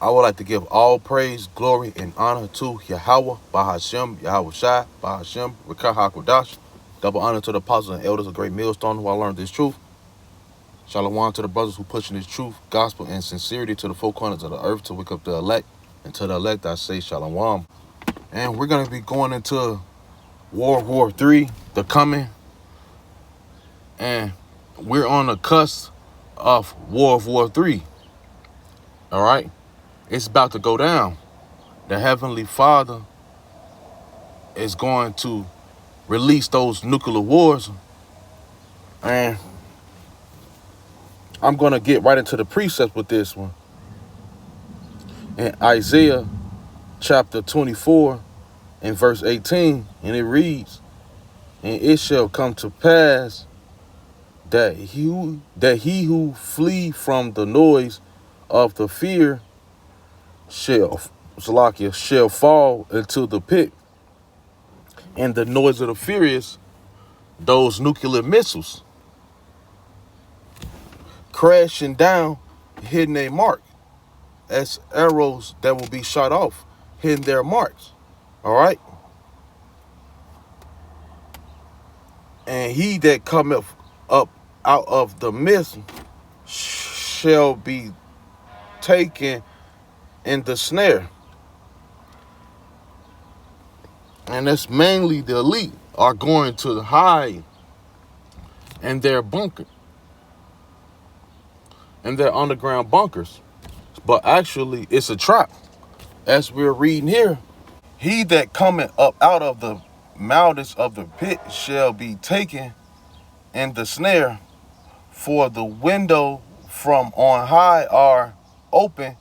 I would like to give all praise, glory, and honor to Yahweh, Bahashem, Yahweh Shai, Bahashem, Rekah HaKodash. Double honor to the apostles and elders of Great Millstone who I learned this truth. Shalom to the brothers who pushing this truth, gospel, and sincerity to the four corners of the earth to wake up the elect. And to the elect, I say Shalom. And we're going to be going into World War III, the coming. And we're on the cusp of World War III. All right? It's about to go down. The Heavenly Father is going to release those nuclear wars. And I'm going to get right into the precepts with this one. In Isaiah chapter 24 and verse 18, and it reads, "And it shall come to pass that he who flee from the noise of the fear shall fall into the pit." And the noise of the furious, those nuclear missiles crashing down, hitting a mark, as arrows that will be shot off, hitting their marks. All right. And he that cometh up out of the mist shall be taken in the snare. And that's mainly the elite are going to hide in their bunker, in their underground bunkers. But actually, it's a trap. As we're reading here, he that cometh up out of the mouths of the pit shall be taken in the snare, for the window from on high are open,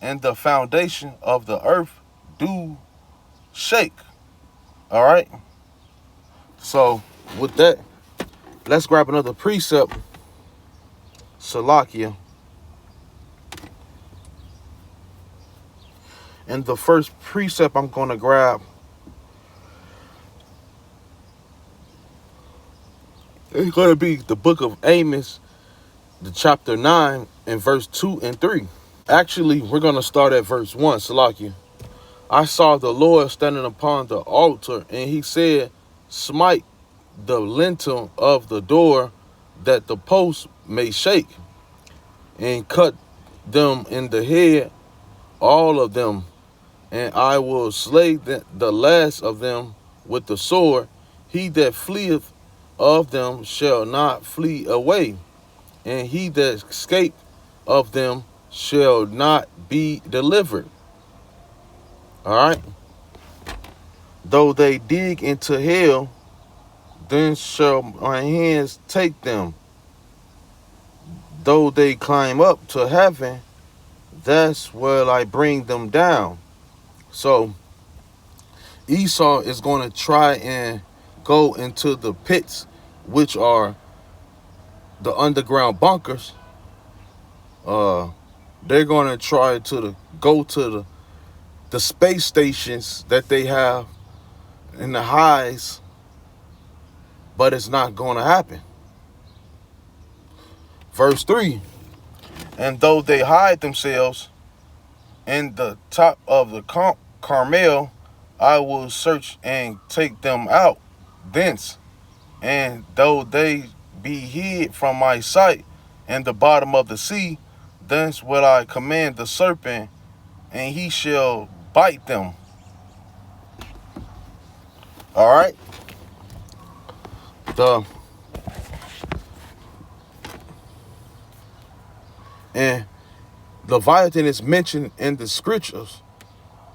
and the foundation of the earth do shake. All right. So with that, let's grab another precept. Salakia. And the first precept I'm going to grab is going to be the book of Amos, the chapter 9 and verse 2 and 3. Actually, we're going to start at verse 1. Salakia. "I saw the Lord standing upon the altar, and he said, Smite the lintel of the door, that the posts may shake, and cut them in the head, all of them, and I will slay the last of them with the sword. He that fleeth of them shall not flee away, and he that escape of them shall not be delivered. All right. Though they dig into hell, then shall my hands take them. Though they climb up to heaven, that's where I bring them down." So Esau is going to try and go into the pits, which are the underground bunkers. They're going to try to go to the space stations that they have in the highs, but it's not going to happen. Verse 3, "And though they hide themselves in the top of the Carmel, I will search and take them out thence. And though they be hid from my sight in the bottom of the sea, thence will I command the serpent, and he shall bite them." All right. And Leviathan is mentioned in the scriptures.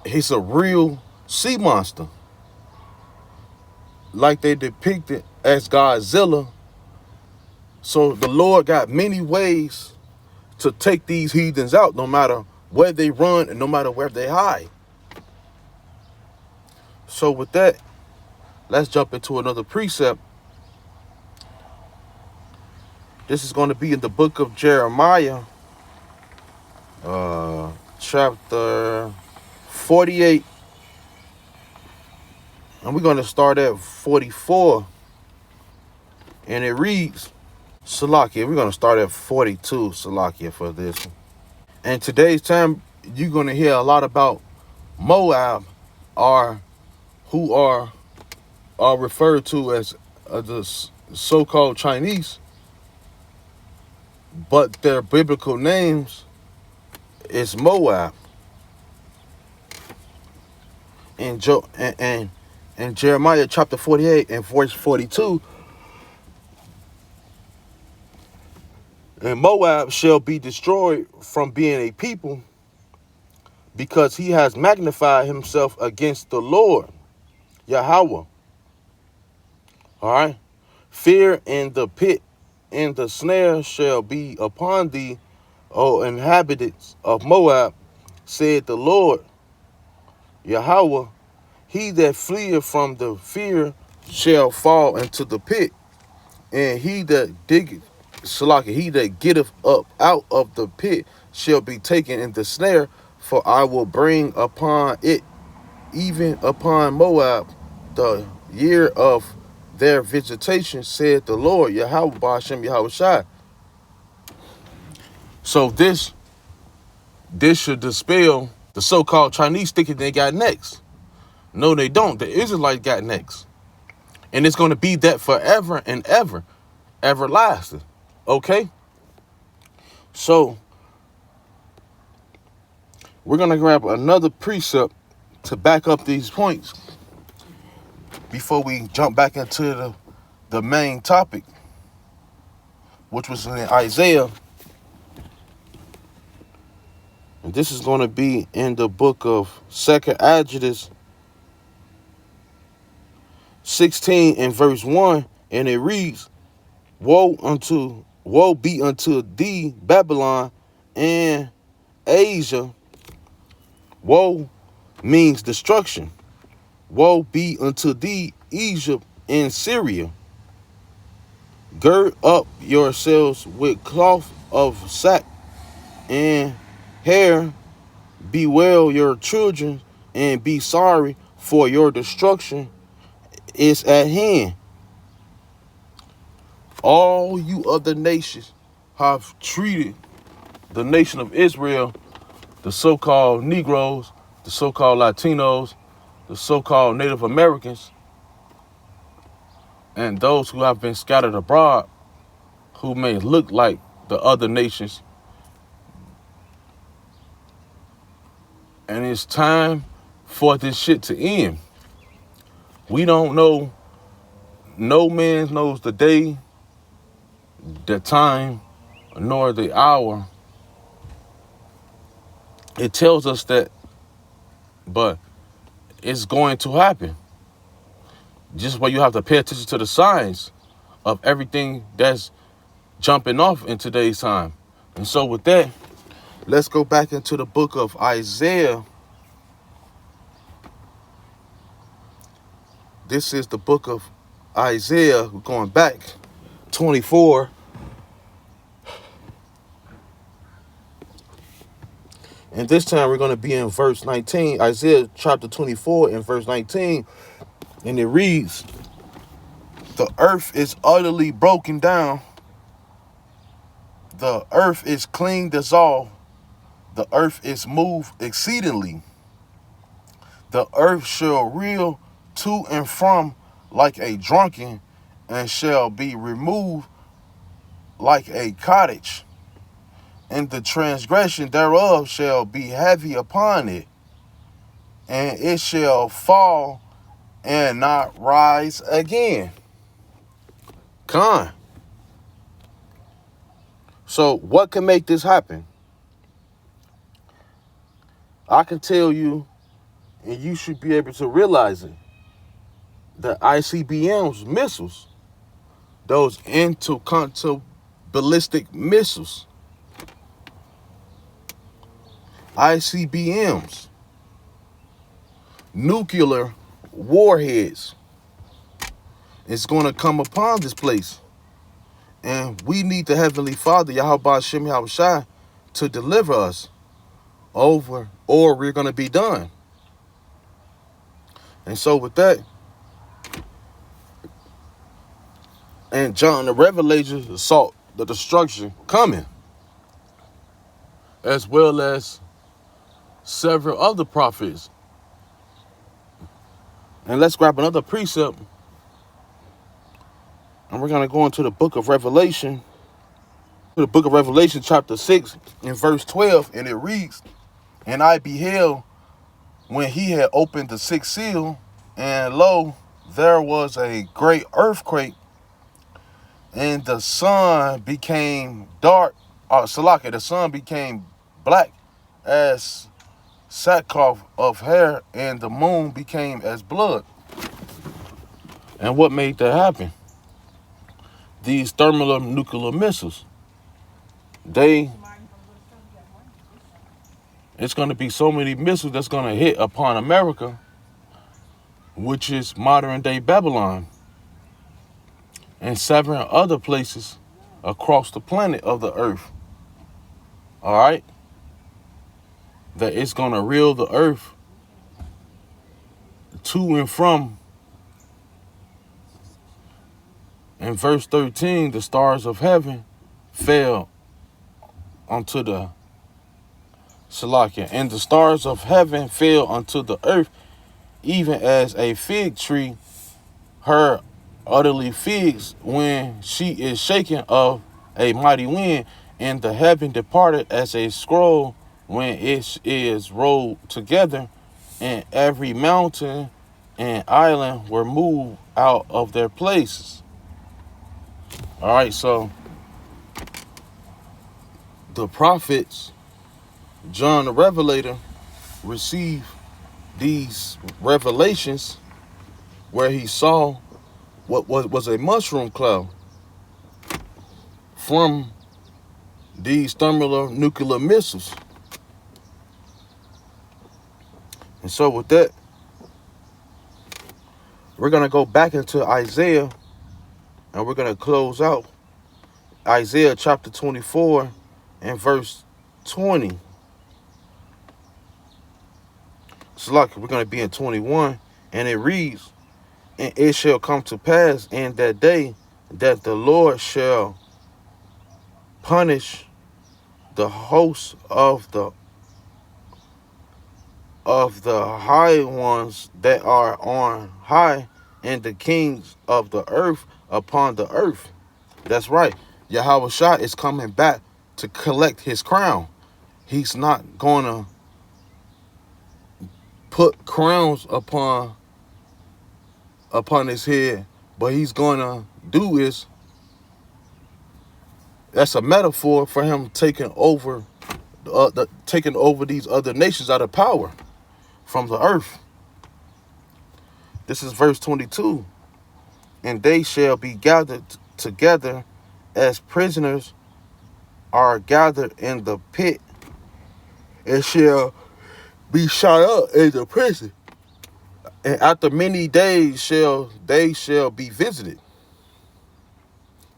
He's a real sea monster, like they depicted as Godzilla. So the Lord got many ways to take these heathens out, no matter where they run and no matter where they hide. So with that, let's jump into another precept. This is going to be in the book of Jeremiah, chapter 48. And we're going to start at 44. And it reads, Salakia, we're going to start at 42, Salakia, for this. "And today's time you're going to hear a lot about Moab, are who are referred to as the so-called Chinese, but their biblical names is Moab. And Jeremiah chapter 48 and verse 42, and Moab shall be destroyed from being a people, because he has magnified himself against the Lord, Yahweh. All right. Fear and the pit and the snare shall be upon thee, O inhabitants of Moab, said the Lord, Yahweh. He that fleeth from the fear shall fall into the pit, and he that diggeth, Salaki, he that getteth up out of the pit shall be taken in the snare, for I will bring upon it, even upon Moab, the year of their visitation, said the Lord, Yahweh Ba'ashem Yahweh Shai. So this should dispel the so-called Chinese thinking they got next. No, they don't. The Israelites got next. And it's going to be that forever and ever, everlasting. Okay? So we're going to grab another precept to back up these points before we jump back into the main topic, which was in Isaiah. And this is going to be in the book of 2nd Esdras 16 and verse 1, and it reads, Woe be unto thee, Babylon and Asia. Woe means destruction. Woe be unto thee, Egypt and Syria. Gird up yourselves with cloth of sack and hair. Bewail your children and be sorry, for your destruction is at hand. All you other nations have treated the nation of Israel, the so-called Negroes, the so-called Latinos, the so-called Native Americans, and those who have been scattered abroad, who may look like the other nations. And it's time for this shit to end. We don't know. No man knows the day, the time, nor the hour. It tells us that, but it's going to happen. Just why you have to pay attention to the signs of everything that's jumping off in today's time. And so with that, let's go back into the book of Isaiah. This is the book of Isaiah. We're going back 24. And this time we're going to be in verse 19. Isaiah chapter 24 and verse 19. And it reads, The earth is utterly broken down. The earth is clean dissolved. The earth is moved exceedingly. The earth shall reel to and from like a drunken, and shall be removed like a cottage. And the transgression thereof shall be heavy upon it, and it shall fall and not rise again. Con. So what can make this happen? I can tell you, and you should be able to realize it, the ICBMs missiles, those intercontinental ballistic missiles, ICBMs, nuclear warheads, is going to come upon this place. And we need the Heavenly Father, Yahweh Ba'ashem Yahweh Shai, to deliver us over, or we're going to be done. And so with that, and John the Revelator saw the destruction coming, as well as several other prophets. And let's grab another precept. And we're going to go into the book of Revelation. The book of Revelation chapter 6 and verse 12. And it reads, "And I beheld when he had opened the sixth seal, and lo, there was a great earthquake, and the sun became dark. The sun became black as sackcloth of hair, and the moon became as blood." And what made that happen? These thermonuclear missiles. It's going to be so many missiles that's going to hit upon America, which is modern day Babylon, and several other places across the planet of the earth. All right? That it's going to reel the earth to and from. In verse 13, the stars of heaven fell onto the Salakia. And the stars of heaven fell unto the earth, even as a fig tree her utterly figs when she is shaken of a mighty wind, and the heaven departed as a scroll when it is rolled together, and every mountain and island were moved out of their places. All right, so the prophets, John the Revelator, received these revelations where he saw what was a mushroom cloud from these thermonuclear missiles. And so with that, we're going to go back into Isaiah, and we're going to close out Isaiah chapter 24 and verse 20. So like we're going to be in 21, and it reads, "And it shall come to pass in that day that the Lord shall punish the hosts of the high ones that are on high, and the kings of the earth upon the earth." That's right. Yahweh Shah is coming back to collect his crown. He's not going to put crowns upon his head, but he's going to do is, that's a metaphor for him taking over these other nations out of power from the earth. This is verse 22. "And they shall be gathered together as prisoners are gathered in the pit, and shall be shut up in the prison. And after many days they shall be visited."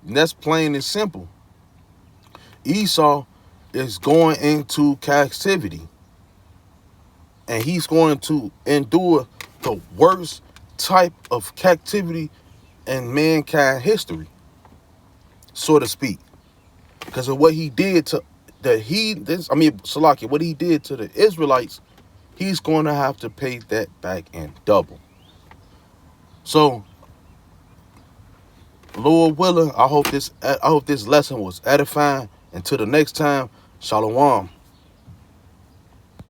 And that's plain and simple. Esau is going into captivity, and he's going to endure the worst type of captivity in mankind history, so to speak, because of what he did to what he did to the Israelites. He's going to have to pay that back in double. So, Lord willing, I hope this lesson was edifying. Until the next time, Shalom.